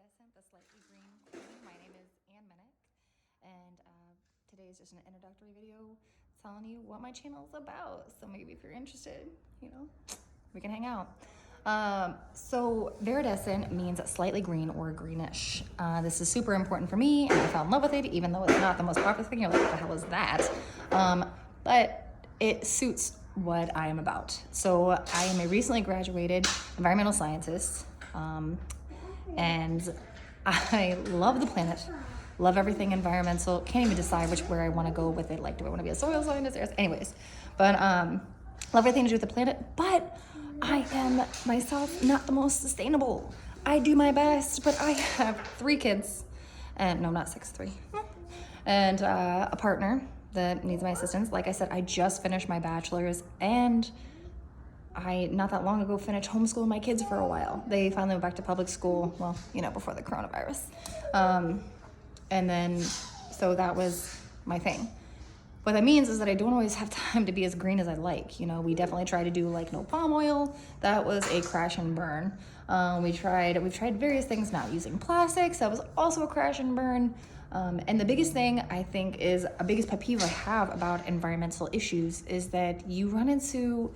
Viridescent, the Slightly Green Queen. My name is Ann Minnick, and today is just an introductory video telling you what my channel is about. So maybe if you're interested, we can hang out. So viridescent means slightly green or greenish. This is super important for me, and I fell in love with it, even though it's not the most popular thing. You're like, what the hell is that? But it suits what I am about. So I am a recently graduated environmental scientist, and I love the planet, love everything environmental. Can't even decide where I want to go with it. Like, do I want to be a soil scientist? Anyways, but love everything to do with the planet. But I am myself not the most sustainable. I do my best, but I have 3 kids, and no, not 6, 3, and a partner that needs my assistance. Like I said, I just finished my bachelor's, and I, not that long ago, finished homeschooling my kids for a while. They finally went back to public school, well, before the coronavirus. And then, so that was my thing. What that means is that I don't always have time to be as green as I'd like. We definitely try to do like no palm oil. That was a crash and burn. We've tried various things, not using plastics. That was also a crash and burn. And the biggest thing I think is a biggest pet peeve I have about environmental issues is that you run into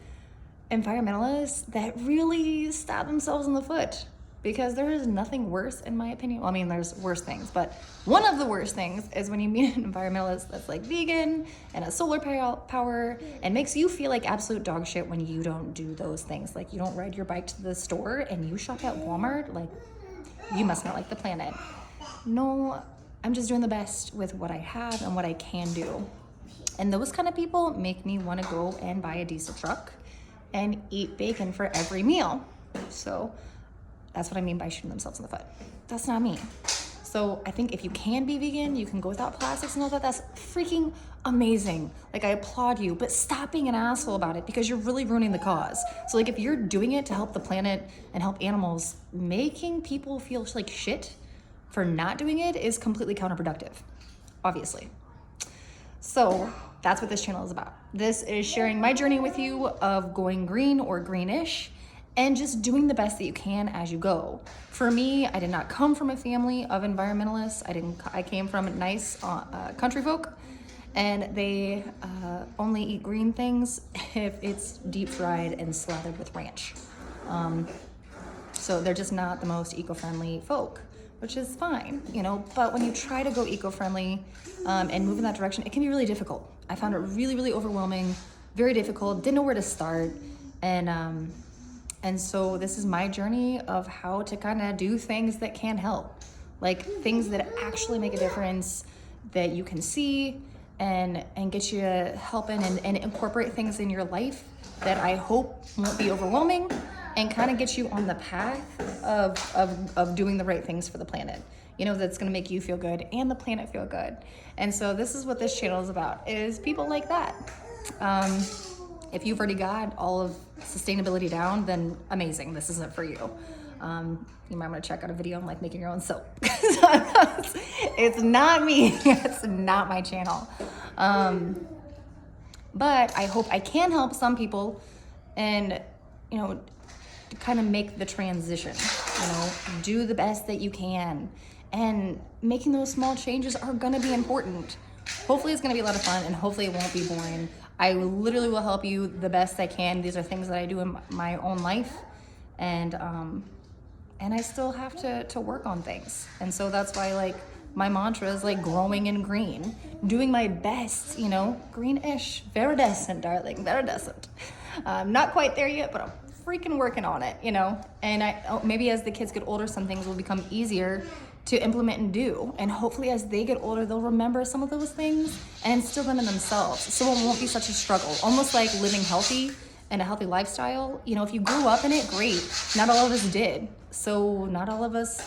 environmentalists that really stab themselves in the foot, because there is nothing worse, in my opinion. Well, I mean, there's worse things, but one of the worst things is when you meet an environmentalist that's like vegan and a solar power and makes you feel like absolute dog shit when you don't do those things. Like, you don't ride your bike to the store and you shop at Walmart. Like, you must not like the planet. No, I'm just doing the best with what I have and what I can do. And those kind of people make me want to go and buy a diesel truck and eat bacon for every meal. So that's what I mean by shooting themselves in the foot. That's not me. So I think if you can be vegan, you can go without plastics and all that. That's freaking amazing. Like, I applaud you, but stop being an asshole about it, because you're really ruining the cause. So like, if you're doing it to help the planet and help animals, making people feel like shit for not doing it is completely counterproductive, obviously. So that's what this channel is about. This is sharing my journey with you of going green or greenish and just doing the best that you can as you go. For me, I did not come from a family of environmentalists. I came from nice country folk, and they only eat green things if it's deep fried and slathered with ranch. So they're just not the most eco-friendly folk, which is fine, but when you try to go eco-friendly and move in that direction, it can be really difficult. I found it really, really overwhelming, very difficult, didn't know where to start. And so this is my journey of how to kind of do things that can help, like things that actually make a difference that you can see and get you helping and incorporate things in your life that I hope won't be overwhelming, and kind of get you on the path of doing the right things for the planet. That's going to make you feel good and the planet feel good. And so this is what this channel is about, is people like that. If you've already got all of sustainability down, then amazing, this isn't for you. You might want to check out a video on like making your own soap. It's not me. It's not my channel. But I hope I can help some people and, kind of make the transition, do the best that you can. And making those small changes are going to be important. Hopefully it's going to be a lot of fun, and hopefully it won't be boring. I literally will help you the best I can. These are things that I do in my own life, and I still have to work on things. And so that's why, like, my mantra is like growing in green, doing my best, greenish, viridescent, darling, viridescent. Not quite there yet, but I'm freaking working on it, and maybe as the kids get older, some things will become easier to implement and do, and hopefully as they get older, they'll remember some of those things and instill them in themselves, so it won't be such a struggle. Almost like living healthy and a healthy lifestyle. If you grew up in it, great. Not all of us did, so not all of us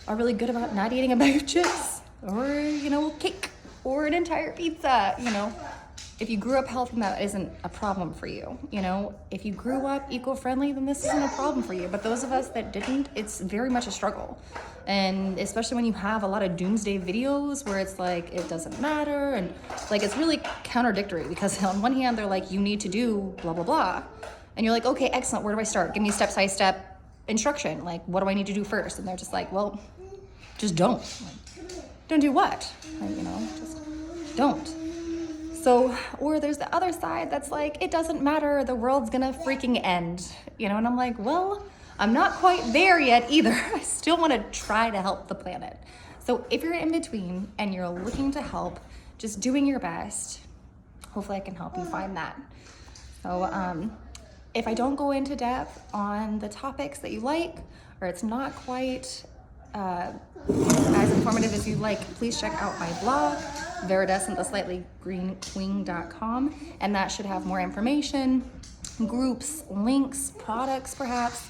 are really good about not eating a bag of chips or cake or an entire pizza. If you grew up healthy, that isn't a problem for you. If you grew up eco-friendly, then this isn't a problem for you. But those of us that didn't, it's very much a struggle. And especially when you have a lot of doomsday videos where it's like, it doesn't matter. And like, it's really contradictory, because on one hand, they're like, you need to do blah, blah, blah. And you're like, okay, excellent. Where do I start? Give me step-by-step instruction. Like, what do I need to do first? And they're just like, well, just don't. Don't do what? Like, you know, just don't. So, or there's the other side that's like, it doesn't matter, the world's gonna freaking end, you know? And I'm like, well, I'm not quite there yet either. I still wanna try to help the planet. So if you're in between and you're looking to help, just doing your best, hopefully I can help you find that. So if I don't go into depth on the topics that you like, or it's not quite as informative as you'd like, please check out my blog, viridescenttheslightlygreenqueen.com, and that should have more information, groups, links, products perhaps,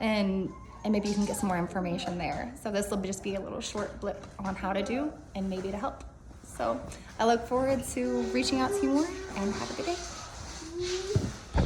and maybe you can get some more information there. So this will just be a little short blip on how to do and maybe to help. So I look forward to reaching out to you more, and have a good day.